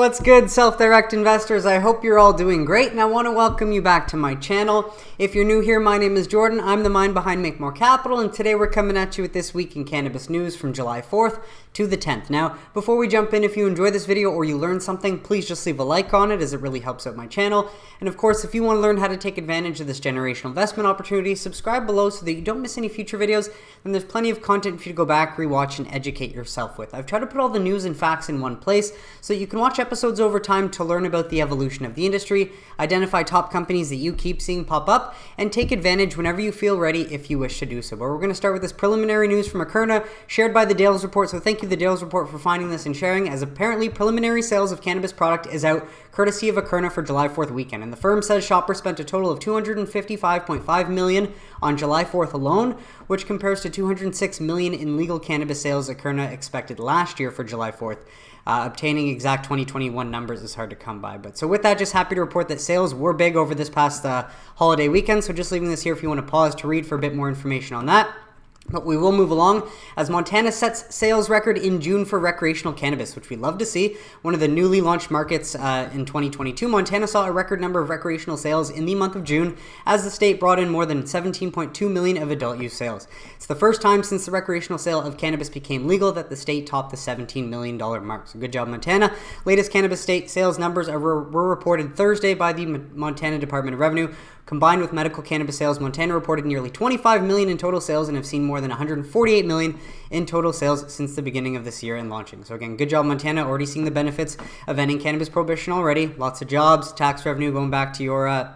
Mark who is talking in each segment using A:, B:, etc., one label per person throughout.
A: What's good, self-direct investors? I hope you're all doing great, and I want to welcome you back to my channel. If you're new here, my name is Jordan. I'm the mind behind Make More Capital, and today we're coming at you with this week in cannabis news from July 4th to the 10th. Now, before we jump in, if you enjoy this video or you learn something, please just leave a like on it, as it really helps out my channel. And of course, if you want to learn how to take advantage of this generational investment opportunity, subscribe below so that you don't miss any future videos, and there's plenty of content for you to go back, rewatch, and educate yourself with. I've tried to put all the news and facts in one place so that you can watch episodes over time to learn about the evolution of the industry, identify top companies that you keep seeing pop up, and take advantage whenever you feel ready if you wish to do so. But we're going to start with this preliminary news from Akerna, shared by the Dales Report. So thank you, the Dales Report, for finding this and sharing, as apparently preliminary sales of cannabis product is out courtesy of Akerna for July 4th weekend. And the firm says shoppers spent a total of $255.5 million on July 4th alone, which compares to $206 million in legal cannabis sales Akerna expected last year for July 4th. Obtaining exact 2021 numbers is hard to come by. But so with that, just happy to report that sales were big over this past holiday weekend. So just leaving this here if you want to pause to read for a bit more information on that. But we will move along as Montana sets sales record in June for recreational cannabis, which we love to see. One of the newly launched markets in 2022, Montana saw a record number of recreational sales in the month of June as the state brought in more than 17.2 million of adult use sales. It's the first time since the recreational sale of cannabis became legal that the state topped the $17 million mark. So good job, Montana. Latest cannabis state sales numbers were reported Thursday by the Montana Department of Revenue. Combined with medical cannabis sales, Montana reported nearly 25 million in total sales and have seen more than 148 million in total sales since the beginning of this year and launching. So again, good job, Montana. Already seeing the benefits of ending cannabis prohibition already. Lots of jobs, tax revenue going back to your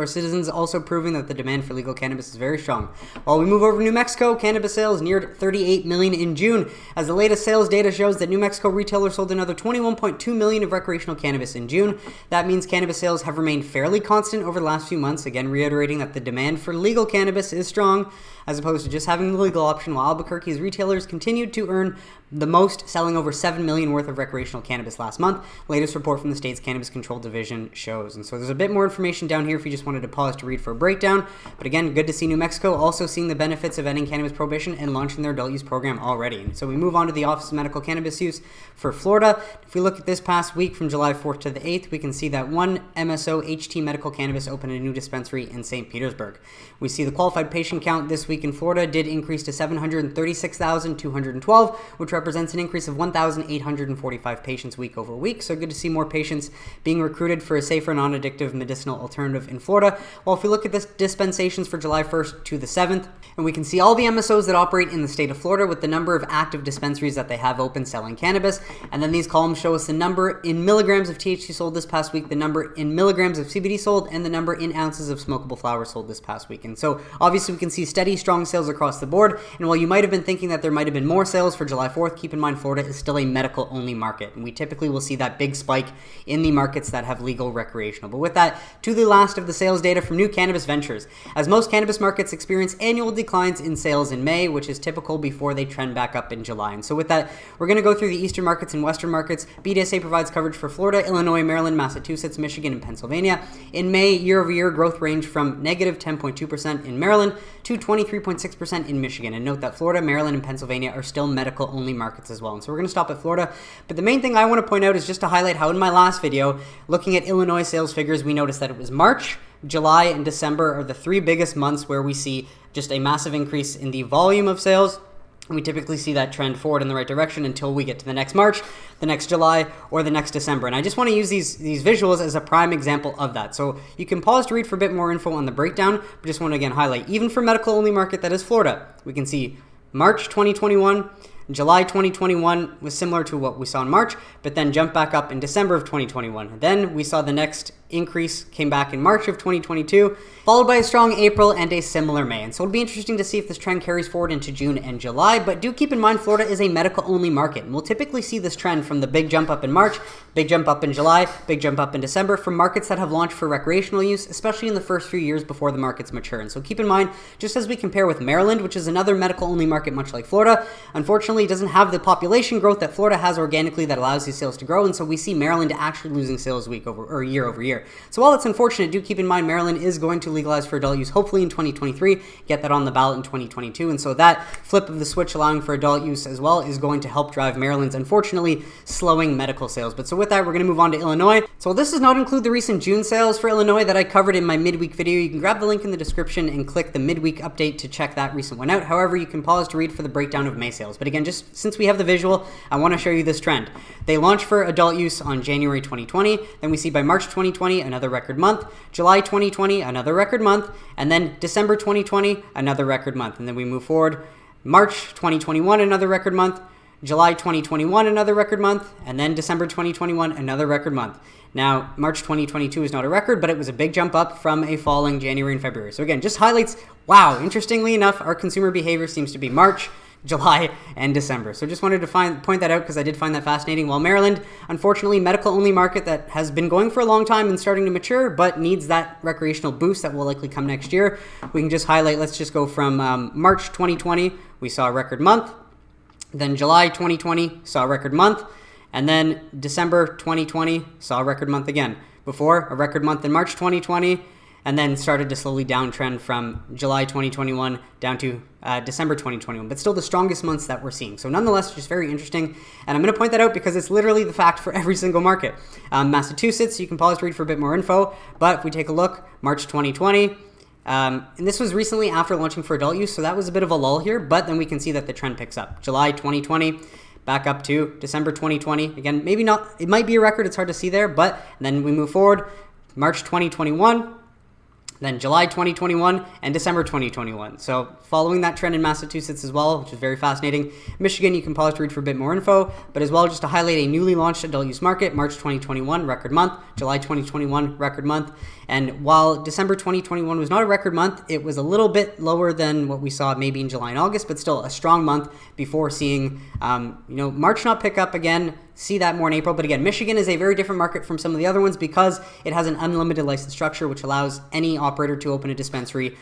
A: citizens, also proving that the demand for legal cannabis is very strong. While we move over to New Mexico, cannabis sales neared 38 million in June, as the latest sales data shows that New Mexico retailers sold another 21.2 million of recreational cannabis in June. That means cannabis sales have remained fairly constant over the last few months, again reiterating that the demand for legal cannabis is strong, as opposed to just having the legal option, while Albuquerque's retailers continued to earn the most, selling over 7 million worth of recreational cannabis last month. Latest report from the state's Cannabis Control Division shows. And so there's a bit more information down here if you just wanted to pause to read for a breakdown. But again, good to see New Mexico also seeing the benefits of ending cannabis prohibition and launching their adult use program already. And so we move on to the Office of Medical Cannabis Use for Florida. If we look at this past week from July 4th to the 8th, we can see that one MSO HT Medical Cannabis opened a new dispensary in St. Petersburg. We see the qualified patient count this week in Florida did increase to 736,212, which represents an increase of 1,845 patients week over week. So good to see more patients being recruited for a safer, non-addictive medicinal alternative in Florida. Well, if we look at this dispensations for July 1st to the 7th, and we can see all the MSOs that operate in the state of Florida with the number of active dispensaries that they have open selling cannabis. And then these columns show us the number in milligrams of THC sold this past week, the number in milligrams of CBD sold, and the number in ounces of smokable flower sold this past week. And so obviously we can see steady, strong sales across the board. And while you might have been thinking that there might have been more sales for July 4th, keep in mind Florida is still a medical only market. And we typically will see that big spike in the markets that have legal recreational. But with that, to the last of the sales data from new cannabis ventures. As most cannabis markets experience annual declines in sales in May, which is typical before they trend back up in July. And so with that, we're going to go through the eastern markets and western markets. BDSA provides coverage for Florida, Illinois, Maryland, Massachusetts, Michigan, and Pennsylvania. In May, year-over-year growth ranged from negative 10.2% in Maryland to 23.6% in Michigan. And note that Florida, Maryland, and Pennsylvania are still medical only markets as well. And so we're going to stop at Florida. But the main thing I want to point out is just to highlight how in my last video, looking at Illinois sales figures, we noticed that it was March, July, and December are the three biggest months where we see just a massive increase in the volume of sales. We typically see that trend forward in the right direction until we get to the next March, the next July, or the next December. And I just want to use these visuals as a prime example of that. So you can pause to read for a bit more info on the breakdown, but just want to again highlight, even for medical only market that is Florida, we can see March 2021, July 2021 was similar to what we saw in March, but then jumped back up in December of 2021. Then we saw the next increase came back in March of 2022, followed by a strong April and a similar May. And so it'll be interesting to see if this trend carries forward into June and July, but do keep in mind Florida is a medical-only market, and we'll typically see this trend from the big jump up in March, big jump up in July, big jump up in December from markets that have launched for recreational use, especially in the first few years before the markets mature. And so keep in mind, just as we compare with Maryland, which is another medical-only market much like Florida, unfortunately it doesn't have the population growth that Florida has organically that allows these sales to grow, and so we see Maryland actually losing sales year over year. year. So while it's unfortunate, do keep in mind Maryland is going to legalize for adult use hopefully in 2023, get that on the ballot in 2022, and so that flip of the switch allowing for adult use as well is going to help drive Maryland's unfortunately slowing medical sales. But so with that, we're going to move on to Illinois. So this does not include the recent June sales for Illinois that I covered in my midweek video. You can grab the link in the description and click the midweek update to check that recent one out. However, you can pause to read for the breakdown of May sales. But again, just since we have the visual, I want to show you this trend. They launched for adult use on January 2020, then we see by March 2020 another record month, July 2020 another record month, and then December 2020 another record month. And then we move forward, March 2021 another record month, July 2021 another record month, and then December 2021 another record month. Now, March 2022 is not a record, but it was a big jump up from a falling January and February. So again, just highlights, wow, interestingly enough, our consumer behavior seems to be March, July, and December. So just wanted to point that out because I did find that fascinating. While Maryland, unfortunately, medical-only market that has been going for a long time and starting to mature, but needs that recreational boost that will likely come next year. We can just highlight, let's just go from March 2020, we saw a record month. Then July 2020 saw a record month. And then December 2020 saw a record month again. Before, a record month in March 2020, and then started to slowly downtrend from July 2021 down to December 2021, but still the strongest months that we're seeing. So nonetheless, just very interesting. And I'm going to point that out because it's literally the fact for every single market. Massachusetts, you can pause to read for a bit more info, but if we take a look, March 2020, and this was recently after launching for adult use, so that was a bit of a lull here, but then we can see that the trend picks up. July 2020, back up to December 2020. Again, maybe not, it might be a record, it's hard to see there, but then we move forward, March 2021, then July 2021, and December 2021. So following that trend in Massachusetts as well, which is very fascinating. Michigan, you can pause to read for a bit more info, but as well just to highlight a newly launched adult use market, March 2021, record month, July 2021, record month. And while December 2021 was not a record month, it was a little bit lower than what we saw maybe in July and August, but still a strong month before seeing, March not pick up again. See that more in April. But again, Michigan is a very different market from some of the other ones because it has an unlimited license structure, which allows any operator to open a dispensary,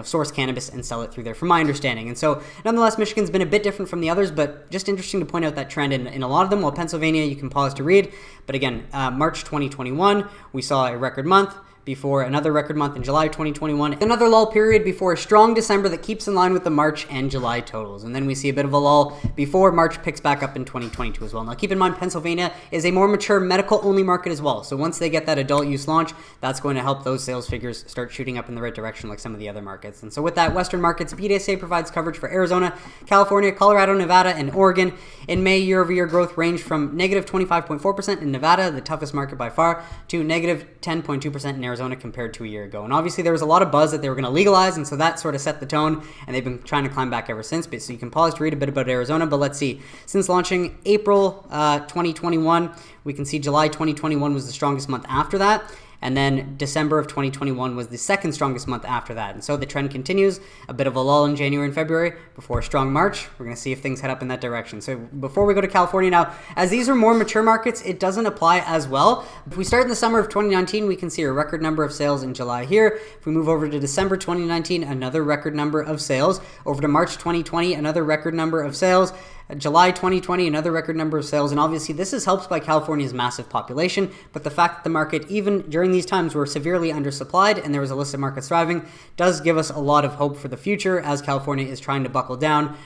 A: source cannabis and sell it through there, from my understanding. And so nonetheless, Michigan's been a bit different from the others, but just interesting to point out that trend in a lot of them. While Pennsylvania, you can pause to read. But again, March 2021, we saw a record month. Before another record month in July 2021, another lull period before a strong December that keeps in line with the March and July totals. And then we see a bit of a lull before March picks back up in 2022 as well. Now keep in mind, Pennsylvania is a more mature medical-only market as well. So once they get that adult use launch, that's going to help those sales figures start shooting up in the right direction like some of the other markets. And so with that, Western markets, BDSA provides coverage for Arizona, California, Colorado, Nevada, and Oregon. In May, year-over-year growth ranged from negative 25.4% in Nevada, the toughest market by far, to negative 10.2% in Arizona compared to a year ago. And obviously there was a lot of buzz that they were going to legalize, and so that sort of set the tone, and they've been trying to climb back ever since. So you can pause to read a bit about Arizona, but let's see. Since launching April 2021, we can see July 2021 was the strongest month after that. And then December of 2021 was the second strongest month after that. And so the trend continues, a bit of a lull in January and February before a strong March. We're going to see if things head up in that direction. So before we go to California now, as these are more mature markets, it doesn't apply as well. If we start in the summer of 2019, we can see a record number of sales in July here. If we move over to December 2019, another record number of sales. Over to March 2020, another record number of sales. July 2020, another record number of sales, and obviously this is helped by California's massive population, but the fact that the market, even during these times, were severely undersupplied and there was illicit market thriving, does give us a lot of hope for the future as California is trying to buckle down,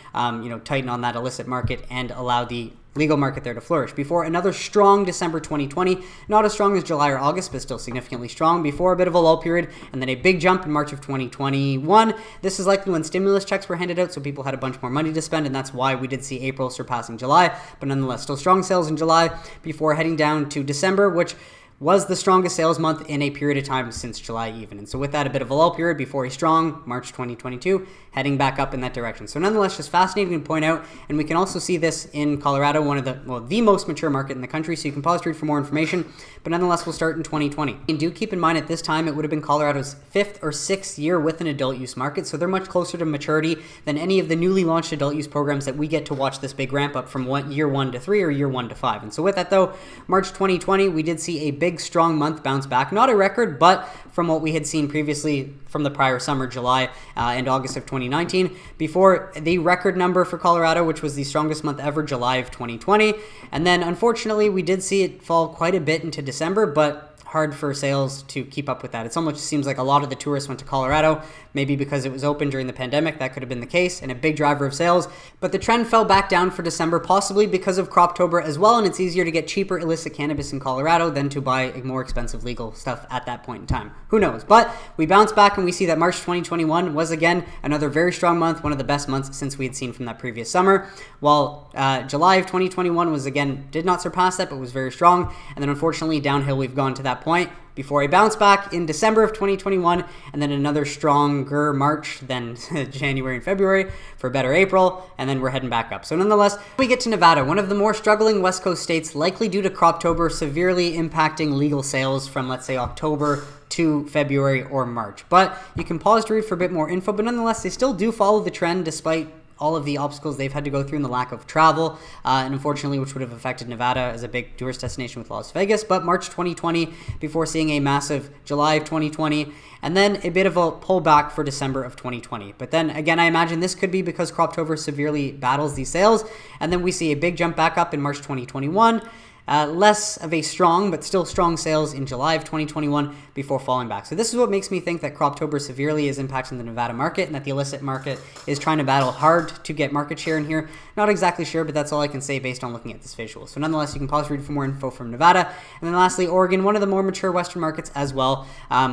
A: tighten on that illicit market and allow the legal market there to flourish. Before another strong December 2020, not as strong as July or August, but still significantly strong, before a bit of a lull period, and then a big jump in March of 2021. This is likely when stimulus checks were handed out, so people had a bunch more money to spend, and that's why we did see April surpassing July, but nonetheless, still strong sales in July, before heading down to December, which was the strongest sales month in a period of time since July even. And so with that, a bit of a lull period before a strong March 2022, heading back up in that direction. So nonetheless, just fascinating to point out, and we can also see this in Colorado, one of the most mature market in the country, so you can pause to read for more information, but nonetheless, we'll start in 2020. And do keep in mind, at this time, it would have been Colorado's 5th or 6th year with an adult use market, so they're much closer to maturity than any of the newly launched adult use programs that we get to watch this big ramp up from year 1 to 3 or year 1 to 5. And so with that though, March 2020, we did see a big, strong month bounce back. Not a record, but from what we had seen previously from the prior summer, July and August of 2019, before the record number for Colorado, which was the strongest month ever, July of 2020. And then unfortunately, we did see it fall quite a bit into December, but hard for sales to keep up with that. It almost seems like a lot of the tourists went to Colorado, maybe because it was open during the pandemic. That could have been the case and a big driver of sales. But the trend fell back down for December, possibly because of Croptober as well, and it's easier to get cheaper illicit cannabis in Colorado than to buy more expensive legal stuff at that point in time. Who knows? But we bounce back and we see that March 2021 was again another very strong month, one of the best months since we had seen from that previous summer, while July of 2021 was again, did not surpass that, but was very strong. And then unfortunately downhill we've gone to that point before a bounce back in December of 2021, and then another stronger March than January and February for a better April, and then we're heading back up. So nonetheless, we get to Nevada, one of the more struggling West Coast states, likely due to Croptober severely impacting legal sales from, let's say, October to February or March. But you can pause to read for a bit more info, but nonetheless, they still do follow the trend despite all of the obstacles they've had to go through and the lack of travel, and unfortunately, which would have affected Nevada as a big tourist destination with Las Vegas. But March 2020, before seeing a massive July of 2020, and then a bit of a pullback for December of 2020. But then again, I imagine this could be because Croptober severely battles these sales, and then we see a big jump back up in March 2021. Less of a strong, but still strong sales in July of 2021 before falling back. So this is what makes me think that Croptober severely is impacting the Nevada market and that the illicit market is trying to battle hard to get market share in here. Not exactly sure, but that's all I can say based on looking at this visual. So nonetheless, you can pause to read for more info from Nevada. And then lastly, Oregon, one of the more mature Western markets as well.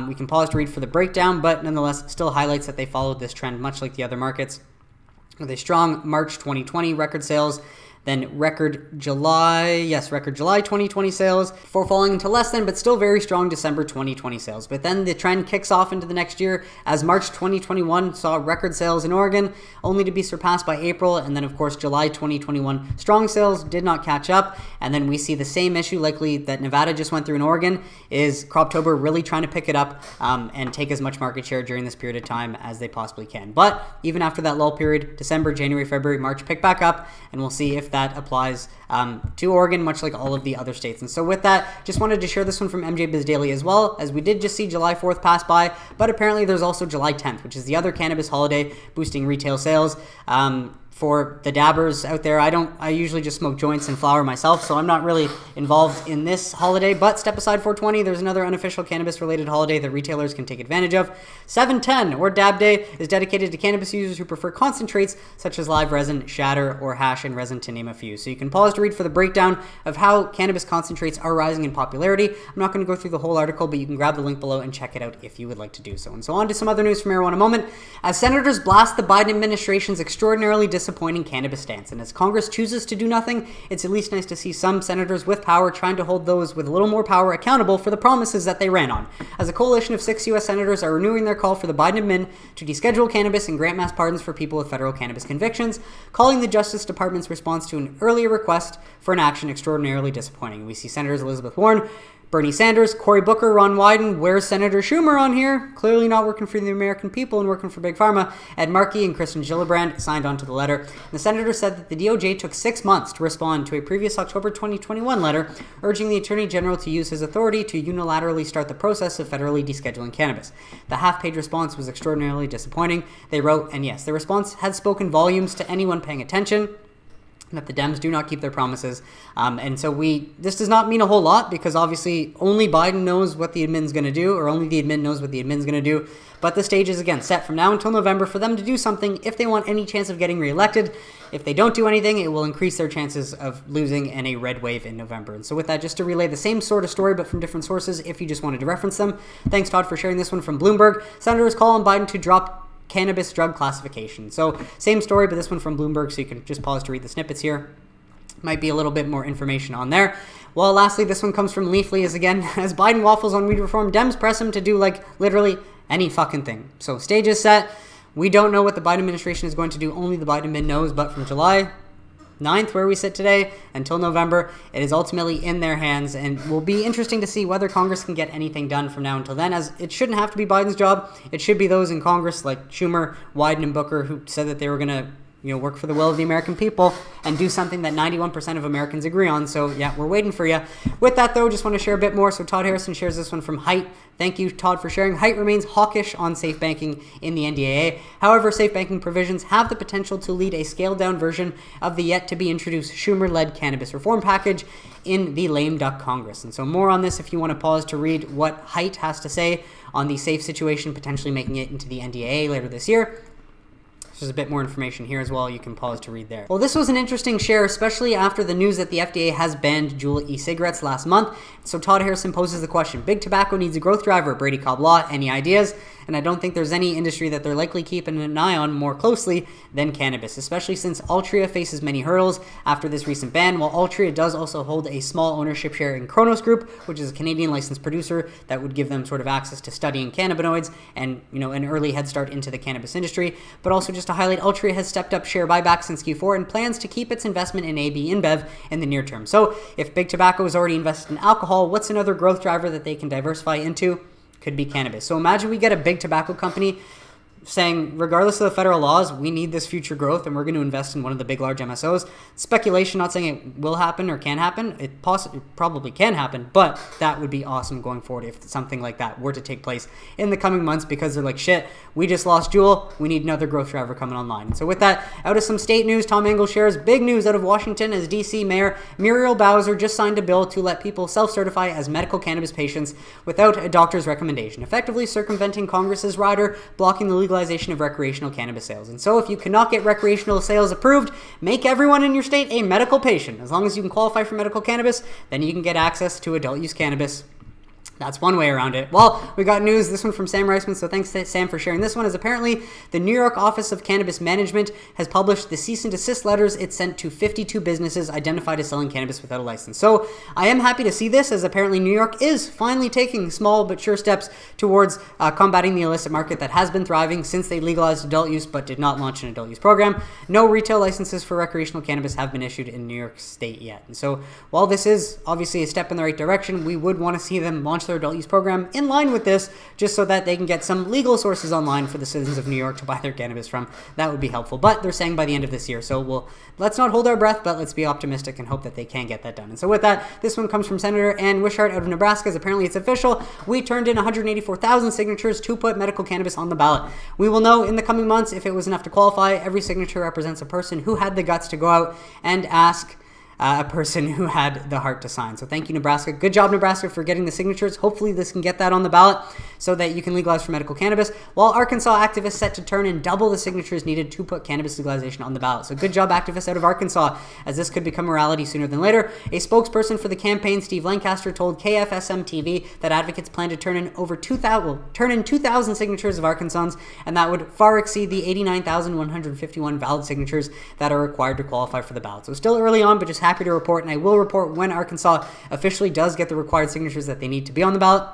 A: We can pause to read for the breakdown, but nonetheless still highlights that they followed this trend much like the other markets with a strong March 2020 record sales. Then record July 2020 sales before falling into less than, but still very strong December 2020 sales. But then the trend kicks off into the next year as March 2021 saw record sales in Oregon, only to be surpassed by April. And then of course, July 2021, strong sales did not catch up. And then we see the same issue likely that Nevada just went through in Oregon, is Croptober really trying to pick it up and take as much market share during this period of time as they possibly can. But even after that lull period, December, January, February, March pick back up, and we'll see if that applies to Oregon, much like all of the other states. And so with that, just wanted to share this one from MJ Biz Daily as well, as we did just see July 4th pass by, but apparently there's also July 10th, which is the other cannabis holiday boosting retail sales. For the dabbers out there, I usually just smoke joints and flower myself, so I'm not really involved in this holiday, but step aside 420, there's another unofficial cannabis-related holiday that retailers can take advantage of. 710, or Dab Day, is dedicated to cannabis users who prefer concentrates such as live resin, shatter, or hash and resin, to name a few. So you can pause to read for the breakdown of how cannabis concentrates are rising in popularity. I'm not going to go through the whole article, but you can grab the link below and check it out if you would like to do so. And so on to some other news from marijuana moment. As senators blast the Biden administration's extraordinarily disappointing cannabis stance, and as Congress chooses to do nothing, it's at least nice to see some senators with power trying to hold those with a little more power accountable for the promises that they ran on. As a coalition of 6 U.S. senators are renewing their call for the Biden admin to deschedule cannabis and grant mass pardons for people with federal cannabis convictions, calling the Justice Department's response to an earlier request for an action extraordinarily disappointing. We see Senators Elizabeth Warren, Bernie Sanders, Cory Booker, Ron Wyden, where's Senator Schumer on here? Clearly not working for the American people and working for Big Pharma. Ed Markey and Kristen Gillibrand signed on to the letter. The senator said that the DOJ took 6 months to respond to a previous October 2021 letter urging the Attorney General to use his authority to unilaterally start the process of federally descheduling cannabis. The half-page response was extraordinarily disappointing. They wrote, and yes, the response had spoken volumes to anyone paying attention, that the Dems do not keep their promises. And so this does not mean a whole lot, because obviously only Biden knows what the admin's going to do, or only the admin knows what the admin's going to do. But the stage is again set from now until November for them to do something if they want any chance of getting reelected. If they don't do anything, it will increase their chances of losing in a red wave in November. And so with that, just to relay the same sort of story, but from different sources, if you just wanted to reference them. Thanks, Todd, for sharing this one from Bloomberg. Senators call on Biden to drop cannabis drug classification. So same story, but this one from Bloomberg, so you can just pause to read the snippets here. Might be a little bit more information on there. Well, lastly, this one comes from Leafly, as again, as Biden waffles on weed reform, Dems press him to do literally any fucking thing. So stage is set. We don't know what the Biden administration is going to do. Only the Biden admin knows, but from July 9th, where we sit today, until November, it is ultimately in their hands, and will be interesting to see whether Congress can get anything done from now until then, as it shouldn't have to be Biden's job. It should be those in Congress like Schumer, Wyden, and Booker, who said that they were going to work for the will of the American people and do something that 91% of Americans agree on. So yeah, we're waiting for you. With that though, just want to share a bit more. So Todd Harrison shares this one from Height. Thank you, Todd, for sharing. Height remains hawkish on safe banking in the NDAA. However, safe banking provisions have the potential to lead a scaled-down version of the yet-to-be-introduced Schumer-led cannabis reform package in the lame duck Congress. And so more on this if you want to pause to read what Height has to say on the safe situation potentially making it into the NDAA later this year. There's a bit more information here as well. You can pause to read there. Well, this was an interesting share, especially after the news that the FDA has banned Juul e-cigarettes last month. So Todd Harrison poses the question, big tobacco needs a growth driver. Brady Cobb Law, any ideas? And I don't think there's any industry that they're likely keeping an eye on more closely than cannabis, especially since Altria faces many hurdles after this recent ban, while Altria does also hold a small ownership share in Cronos Group, which is a Canadian licensed producer that would give them sort of access to studying cannabinoids and, an early head start into the cannabis industry. But also just to highlight, Altria has stepped up share buybacks since Q4 and plans to keep its investment in AB InBev in the near term. So if Big Tobacco is already invested in alcohol, what's another growth driver that they can diversify into? Could be cannabis. So imagine we get a big tobacco company saying, regardless of the federal laws, we need this future growth and we're going to invest in one of the big, large MSOs. Speculation, not saying it will happen or can happen. It probably can happen, but that would be awesome going forward if something like that were to take place in the coming months, because they're like, shit, we just lost Juul. We need another growth driver coming online. And so with that, out of some state news, Tom Engel shares big news out of Washington as DC Mayor Muriel Bowser just signed a bill to let people self-certify as medical cannabis patients without a doctor's recommendation, effectively circumventing Congress's rider blocking the legalization of recreational cannabis sales. And so if you cannot get recreational sales approved, make everyone in your state a medical patient. As long as you can qualify for medical cannabis, then you can get access to adult use cannabis. That's one way around it. Well, we got news, this one from Sam Reisman, so thanks to Sam for sharing this one, is apparently the New York Office of Cannabis Management has published the cease and desist letters it sent to 52 businesses identified as selling cannabis without a license. So I am happy to see this, as apparently New York is finally taking small but sure steps towards combating the illicit market that has been thriving since they legalized adult use but did not launch an adult use program. No retail licenses for recreational cannabis have been issued in New York State yet. And so while this is obviously a step in the right direction, we would want to see them launch their adult use program in line with this, just so that they can get some legal sources online for the citizens of New York to buy their cannabis from. That would be helpful, but they're saying by the end of this year, so let's not hold our breath, but let's be optimistic and hope that they can get that done. And so with that, this one comes from Senator Ann Wishart out of Nebraska, as apparently it's official. We turned in 184,000 signatures to put medical cannabis on the ballot. We will know in the coming months if it was enough to qualify. Every signature represents a person who had the guts to go out and ask a person who had the heart to sign. So thank you, Nebraska. Good job, Nebraska, for getting the signatures. Hopefully this can get that on the ballot so that you can legalize for medical cannabis, while Arkansas activists set to turn in double the signatures needed to put cannabis legalization on the ballot. So good job, activists out of Arkansas, as this could become a reality sooner than later. A spokesperson for the campaign, Steve Lancaster, told KFSM TV that advocates plan to turn in 2,000 signatures of Arkansans, and that would far exceed the 89,151 valid signatures that are required to qualify for the ballot. So still early on, but just happy to report, and I will report when Arkansas officially does get the required signatures that they need to be on the ballot.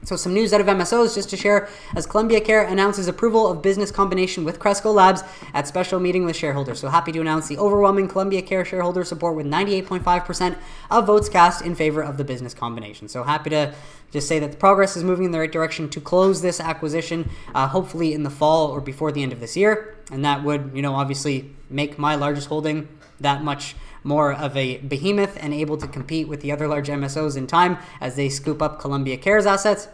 A: So some news out of MSOs just to share, as Columbia Care announces approval of business combination with Cresco Labs at special meeting with shareholders. So happy to announce the overwhelming Columbia Care shareholder support with 98.5% of votes cast in favor of the business combination. So happy to just say that the progress is moving in the right direction to close this acquisition, hopefully in the fall or before the end of this year. And that would, obviously make my largest holding that much more of a behemoth and able to compete with the other large MSOs in time as they scoop up Columbia Care's assets.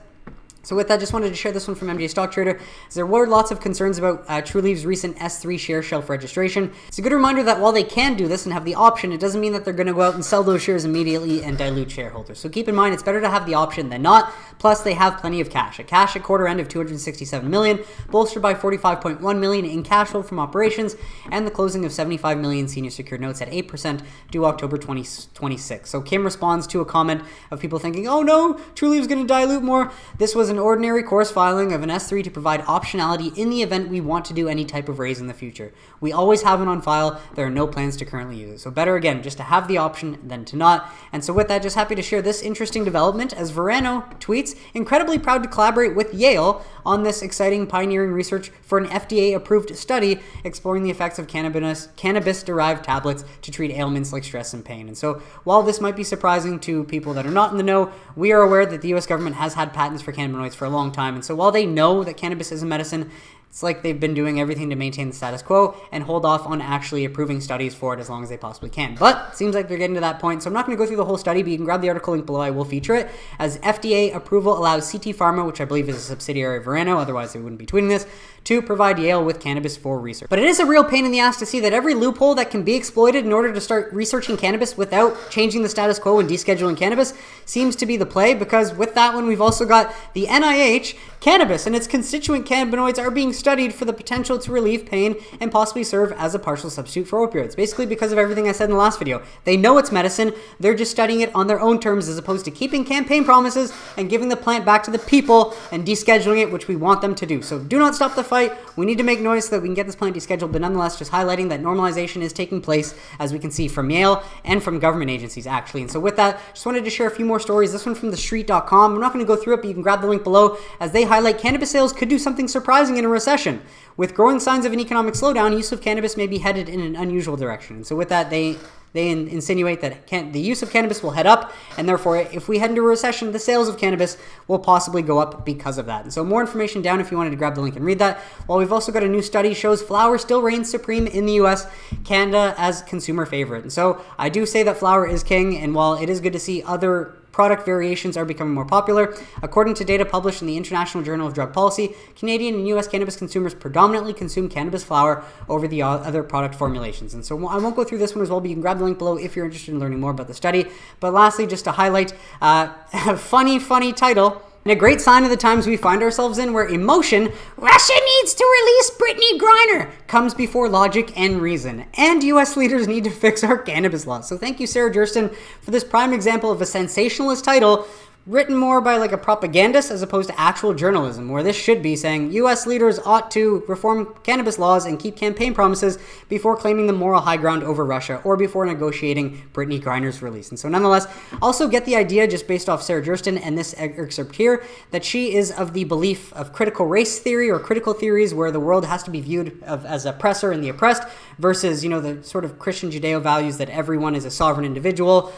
A: So with that, just wanted to share this one from MJ Stock Trader, as there were lots of concerns about Trulieve's recent S3 share shelf registration. It's a good reminder that while they can do this and have the option, it doesn't mean that they're going to go out and sell those shares immediately and dilute shareholders. So keep in mind, it's better to have the option than not. Plus, they have plenty of cash. A cash at quarter end of $267 million, bolstered by $45.1 million in cash flow from operations, and the closing of $75 million senior secured notes at 8% due October 2026. So Kim responds to a comment of people thinking, oh no, Trulieve's going to dilute more. This was an ordinary course filing of an S3 to provide optionality in the event we want to do any type of raise in the future. We always have it on file. There are no plans to currently use it. So better, again, just to have the option than to not. And so with that, just happy to share this interesting development, as Verano tweets, incredibly proud to collaborate with Yale on this exciting pioneering research for an FDA-approved study exploring the effects of cannabis-derived tablets to treat ailments like stress and pain. And so while this might be surprising to people that are not in the know, we are aware that the U.S. government has had patents for cannabinoids for a long time. And so while they know that cannabis is a medicine, It's like they've been doing everything to maintain the status quo and hold off on actually approving studies for it as long as they possibly can. But it seems like they're getting to that point, so I'm not going to go through the whole study, but you can grab the article link below. I will feature it. As FDA approval allows CT Pharma, which I believe is a subsidiary of Verano, otherwise they wouldn't be tweeting this, to provide Yale with cannabis for research. But it is a real pain in the ass to see that every loophole that can be exploited in order to start researching cannabis without changing the status quo and descheduling cannabis seems to be the play, because with that one we've also got the NIH. Cannabis and its constituent cannabinoids are being studied for the potential to relieve pain and possibly serve as a partial substitute for opioids. Basically because of everything I said in the last video. They know it's medicine, they're just studying it on their own terms as opposed to keeping campaign promises and giving the plant back to the people and descheduling it, which we want them to do. So do not stop the fight. We need to make noise so that we can get this plant descheduled, but nonetheless just highlighting that normalization is taking place, as we can see from Yale and from government agencies actually. And so with that, just wanted to share a few more stories. This one from thestreet.com. I'm not going to go through it, but you can grab the link below, as they highlight cannabis sales could do something surprising in a recession. With growing signs of an economic slowdown, use of cannabis may be headed in an unusual direction. And so with that, they insinuate that the use of cannabis will head up, and therefore, if we head into a recession, the sales of cannabis will possibly go up because of that. And so more information down if you wanted to grab the link and read that. While we've also got a new study shows flower still reigns supreme in the US, Canada as consumer favorite. And so I do say that flower is king, and while it is good to see other product variations are becoming more popular, according to data published in the International Journal of Drug Policy, Canadian and U.S. cannabis consumers predominantly consume cannabis flower over the other product formulations. And so I won't go through this one as well, but you can grab the link below if you're interested in learning more about the study. But lastly, just to highlight a funny title, and a great sign of the times we find ourselves in, where emotion, Russia needs to release Brittany Griner, comes before logic and reason. And U.S. leaders need to fix our cannabis laws. So thank you, Sarah Durston, for this prime example of a sensationalist title written more by like a propagandist as opposed to actual journalism, where this should be saying U.S. leaders ought to reform cannabis laws and keep campaign promises before claiming the moral high ground over Russia or before negotiating Brittany Griner's release. And so nonetheless, also get the idea just based off Sarah Durston and this excerpt here, that she is of the belief of critical race theory or critical theories, where the world has to be viewed as oppressor and the oppressed, versus, you know, the sort of Christian Judeo values that everyone is a sovereign individual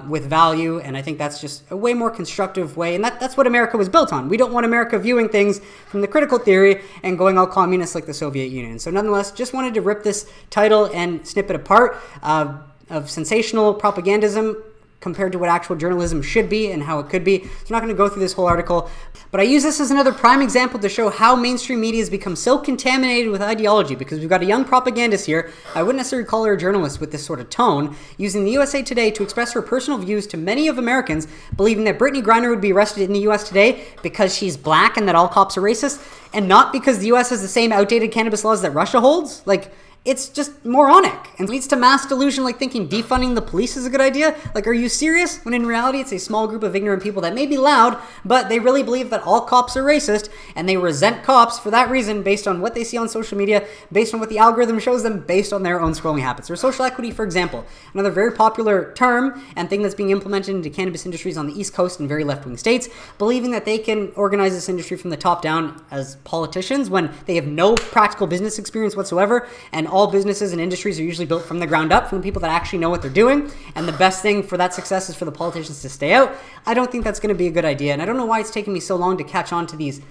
A: with value. And I think that's just a way more constructive way, and that's what America was built on. We don't want America viewing things from the critical theory and going all communist like the Soviet Union. So nonetheless, just wanted to rip this title and snip it apart of sensational propagandism compared to what actual journalism should be and how it could be. So I'm not going to go through this whole article, but I use this as another prime example to show how mainstream media has become so contaminated with ideology, because we've got a young propagandist here. I wouldn't necessarily call her a journalist with this sort of tone, using the USA Today to express her personal views to many of Americans, believing that Brittany Griner would be arrested in the US today because she's black and that all cops are racist, and not because the US has the same outdated cannabis laws that Russia holds. Like, it's just moronic and leads to mass delusion, like thinking defunding the police is a good idea. Like, are you serious? When in reality, it's a small group of ignorant people that may be loud, but they really believe that all cops are racist, and they resent cops for that reason, based on what they see on social media, based on what the algorithm shows them, based on their own scrolling habits. Or social equity, for example, another very popular term and thing that's being implemented into cannabis industries on the East Coast in very left-wing states, believing that they can organize this industry from the top down as politicians when they have no practical business experience whatsoever, and all businesses and industries are usually built from the ground up, from the people that actually know what they're doing, and the best thing for that success is for the politicians to stay out. I don't think that's going to be a good idea, and I don't know why it's taken me so long to catch on to these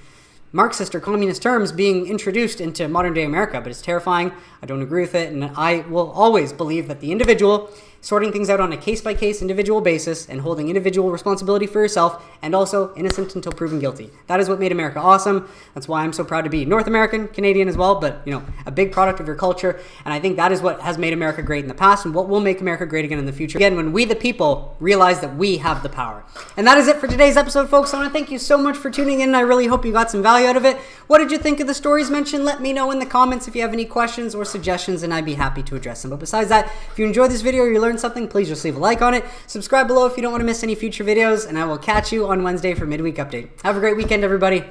A: Marxist or communist terms being introduced into modern day America, but it's terrifying. I don't agree with it, and I will always believe that the individual, sorting things out on a case-by-case individual basis and holding individual responsibility for yourself, and also innocent until proven guilty. That is what made America awesome. That's why I'm so proud to be North American, Canadian as well, but, you know, a big product of your culture. And I think that is what has made America great in the past and what will make America great again in the future. Again, when we, the people, realize that we have the power. And that is it for today's episode, folks. I want to thank you so much for tuning in. I really hope you got some value out of it. What did you think of the stories mentioned? Let me know in the comments if you have any questions or suggestions, and I'd be happy to address them. But besides that, if you enjoyed this video or you learned something, please just leave a like on it. Subscribe below if you don't want to miss any future videos, and I will catch you on Wednesday for midweek update. Have a great weekend, everybody.